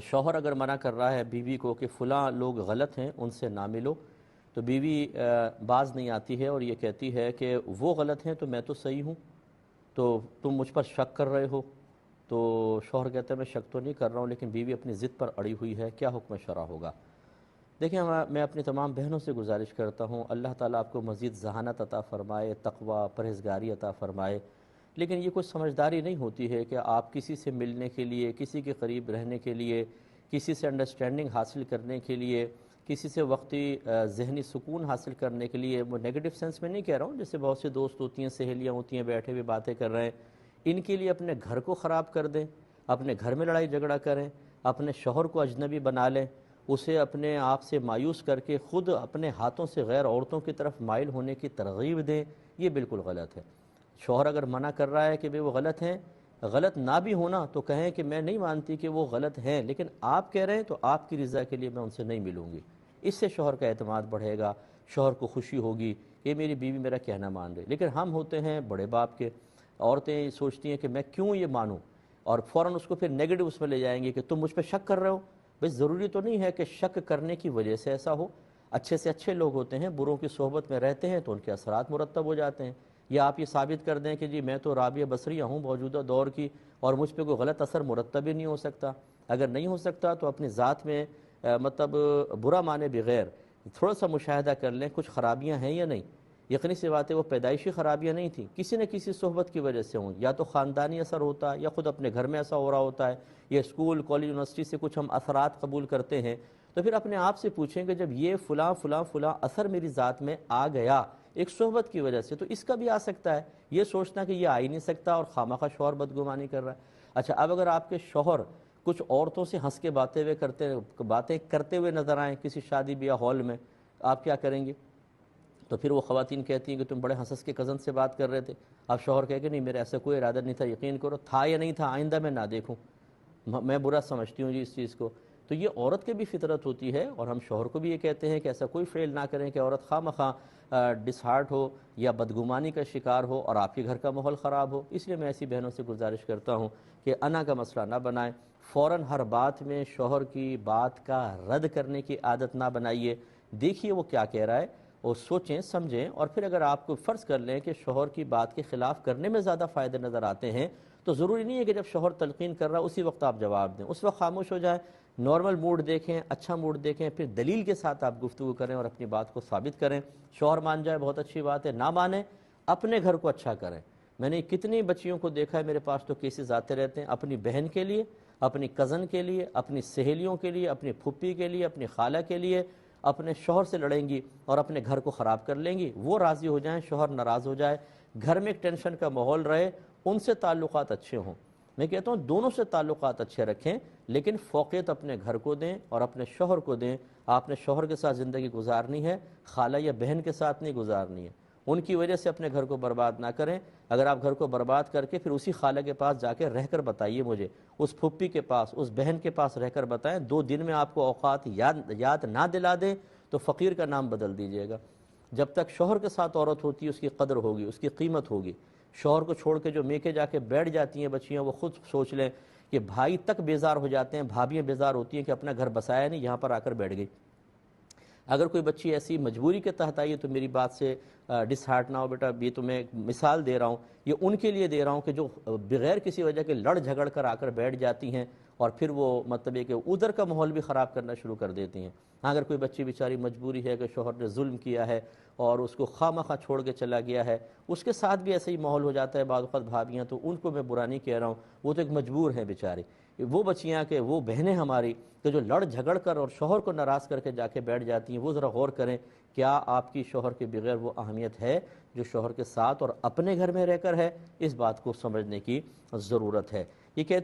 شوہر اگر منع کر رہا ہے بیوی کو کہ فلاں لوگ غلط ہیں ان سے نہ ملو، تو بیوی باز نہیں آتی ہے اور یہ کہتی ہے کہ وہ غلط ہیں تو میں تو صحیح ہوں، تو تم مجھ پر شک کر رہے ہو۔ تو شوہر کہتا ہے میں شک تو نہیں کر رہا ہوں، لیکن بیوی اپنی ضد پر اڑی ہوئی ہے، کیا حکم شرع ہوگا؟ دیکھیں میں اپنی تمام بہنوں سے گزارش کرتا ہوں، اللہ تعالیٰ آپ کو مزید ذہانت عطا فرمائے، تقوی پرہیزگاری عطا فرمائے، لیکن یہ کوئی سمجھداری نہیں ہوتی ہے کہ آپ کسی سے ملنے کے لیے، کسی کے قریب رہنے کے لیے، کسی سے انڈرسٹینڈنگ حاصل کرنے کے لیے، کسی سے وقتی ذہنی سکون حاصل کرنے کے لیے، وہ نیگیٹو سینس میں نہیں کہہ رہا ہوں، جیسے بہت سے دوست ہوتی ہیں، سہیلیاں ہوتی ہیں، بیٹھے ہوئے باتیں کر رہے ہیں، ان کے لیے اپنے گھر کو خراب کر دیں، اپنے گھر میں لڑائی جھگڑا کریں، اپنے شوہر کو اجنبی بنا لیں، اسے اپنے آپ سے مایوس کر کے خود اپنے ہاتھوں سے غیر عورتوں کی طرف مائل ہونے کی ترغیب دیں، یہ بالکل غلط ہے۔ شوہر اگر منع کر رہا ہے کہ وہ غلط ہیں، غلط نہ بھی ہونا تو کہیں کہ میں نہیں مانتی کہ وہ غلط ہیں، لیکن آپ کہہ رہے ہیں تو آپ کی رضا کے لیے میں ان سے نہیں ملوں گی۔ اس سے شوہر کا اعتماد بڑھے گا، شوہر کو خوشی ہوگی کہ میری بیوی میرا کہنا مان رہی۔ لیکن ہم ہوتے ہیں بڑے باپ کے، عورتیں سوچتی ہیں کہ میں کیوں یہ مانوں، اور فوراً اس کو پھر نیگیٹو اس میں لے جائیں گے کہ تم مجھ پہ شک کر رہے ہو۔ بھئی ضروری تو نہیں ہے کہ شک کرنے کی وجہ سے ایسا ہو، اچھے سے اچھے لوگ ہوتے ہیں، بروں کی صحبت میں رہتے ہیں تو ان کے اثرات مرتب ہو جاتے ہیں۔ یا آپ یہ ثابت کر دیں کہ جی میں تو رابعہ بصریہ ہوں موجودہ دور کی اور مجھ پہ کوئی غلط اثر مرتب ہی نہیں ہو سکتا۔ اگر نہیں ہو سکتا تو اپنی ذات میں مطلب برا مانے بغیر تھوڑا سا مشاہدہ کر لیں کچھ خرابیاں ہیں یا نہیں۔ یقینی سی بات ہے وہ پیدائشی خرابیاں نہیں تھیں، کسی نہ کسی صحبت کی وجہ سے ہوں، یا تو خاندانی اثر ہوتا ہے، یا خود اپنے گھر میں ایسا ہو رہا ہوتا ہے، یا اسکول کالج یونیورسٹی سے کچھ ہم اثرات قبول کرتے ہیں، تو پھر اپنے آپ سے پوچھیں کہ جب یہ فلاں فلاں فلاں اثر میری ذات میں آ گیا ایک صحبت کی وجہ سے، تو اس کا بھی آ سکتا ہے۔ یہ سوچنا کہ یہ آ ہی نہیں سکتا اور خامخواہ شوہر بدگمانی کر رہا ہے۔ اچھا، اب اگر آپ کے شوہر کچھ عورتوں سے ہنس کے باتیں کرتے ہوئے نظر آئیں کسی شادی بیاہ ہال میں، آپ کیا کریں گے؟ تو پھر وہ خواتین کہتی ہیں کہ تم بڑے ہنس کے کزن سے بات کر رہے تھے، اب شوہر کہے کہ نہیں میرا ایسا کوئی ارادہ نہیں تھا، یقین کرو تھا یا نہیں تھا آئندہ میں نہ دیکھوں، میں برا سمجھتی ہوں جی اس چیز کو۔ تو یہ عورت کی بھی فطرت ہوتی ہے، اور ہم شوہر کو بھی یہ کہتے ہیں کہ ایسا کوئی فعل نہ کریں کہ عورت خواہ مخواہ ڈس ہارٹ ہو یا بدگمانی کا شکار ہو اور آپ کے گھر کا ماحول خراب ہو۔ اس لیے میں ایسی بہنوں سے گزارش کرتا ہوں کہ انا کا مسئلہ نہ بنائیں، فوراً ہر بات میں شوہر کی بات کا رد کرنے کی عادت نہ بنائیے، دیکھیے وہ کیا کہہ رہا ہے اور سوچیں سمجھیں، اور پھر اگر آپ کو فرض کر لیں کہ شوہر کی بات کے خلاف کرنے میں زیادہ فائدے نظر آتے ہیں تو ضروری نہیں ہے کہ جب شوہر تلقین کر رہا ہے اسی وقت آپ جواب دیں، اس وقت خاموش ہو جائیں، نارمل موڈ دیکھیں، اچھا موڈ دیکھیں، پھر دلیل کے ساتھ آپ گفتگو کریں اور اپنی بات کو ثابت کریں۔ شوہر مان جائے بہت اچھی بات ہے، نہ مانے اپنے گھر کو اچھا کریں۔ میں نے کتنی بچیوں کو دیکھا ہے، میرے پاس تو کیسز آتے رہتے ہیں، اپنی بہن کے لیے، اپنی کزن کے لیے، اپنی سہیلیوں کے لیے، اپنی پھپھی کے لیے، اپنی خالہ کے لیے اپنے شوہر سے لڑیں گی اور اپنے گھر کو خراب کر لیں گی، وہ راضی ہو جائیں، شوہر ناراض ہو جائے، گھر میں ایک ٹینشن کا ماحول رہے، ان سے تعلقات اچھے ہوں۔ میں کہتا ہوں دونوں سے تعلقات اچھے رکھیں، لیکن فوقیت اپنے گھر کو دیں اور اپنے شوہر کو دیں۔ آپ نے شوہر کے ساتھ زندگی گزارنی ہے، خالہ یا بہن کے ساتھ نہیں گزارنی ہے، ان کی وجہ سے اپنے گھر کو برباد نہ کریں۔ اگر آپ گھر کو برباد کر کے پھر اسی خالہ کے پاس جا کے رہ کر بتائیے مجھے، اس پھپھی کے پاس، اس بہن کے پاس رہ کر بتائیں، 2 دن میں آپ کو اوقات یاد نہ دلا دیں تو فقیر کا نام بدل دیجیے گا۔ جب تک شوہر کے ساتھ عورت ہوتی ہے اس کی قدر ہوگی، اس کی قیمت ہوگی۔ شوہر کو چھوڑ کے جو میکے جا کے بیٹھ جاتی ہیں بچیاں، وہ خود سوچ لیں کہ بھائی تک بیزار ہو جاتے ہیں، بھابیاں بیزار ہوتی ہیں کہ اپنا گھر بسایا نہیں، یہاں پر آ کر بیٹھ گئی۔ اگر کوئی بچی ایسی مجبوری کے تحت آئی ہے تو میری بات سے ڈس ہارٹ نہ ہو بیٹا، یہ تو میں ایک مثال دے رہا ہوں، یہ ان کے لیے دے رہا ہوں کہ جو بغیر کسی وجہ کے لڑ جھگڑ کر آ کر بیٹھ جاتی ہیں اور پھر وہ مطلب یہ کہ ادھر کا ماحول بھی خراب کرنا شروع کر دیتی ہیں۔ اگر کوئی بچی بیچاری مجبوری ہے کہ شوہر نے ظلم کیا ہے اور اس کو خواہ مخواہ چھوڑ کے چلا گیا ہے، اس کے ساتھ بھی ایسے ہی ماحول ہو جاتا ہے بعض اوقات بھابیاں، تو ان کو میں برا نہیں کہہ رہا ہوں، وہ تو ایک مجبور ہیں بیچاری۔ وہ بچیاں کہ وہ بہنیں ہماری کہ جو لڑ جھگڑ کر اور شوہر کو ناراض کر کے جا کے بیٹھ جاتی ہیں، وہ ذرا غور کریں کیا آپ کی شوہر کے بغیر وہ اہمیت ہے جو شوہر کے ساتھ اور اپنے گھر میں رہ کر ہے؟ اس بات کو سمجھنے کی ضرورت ہے۔ یہ کہتی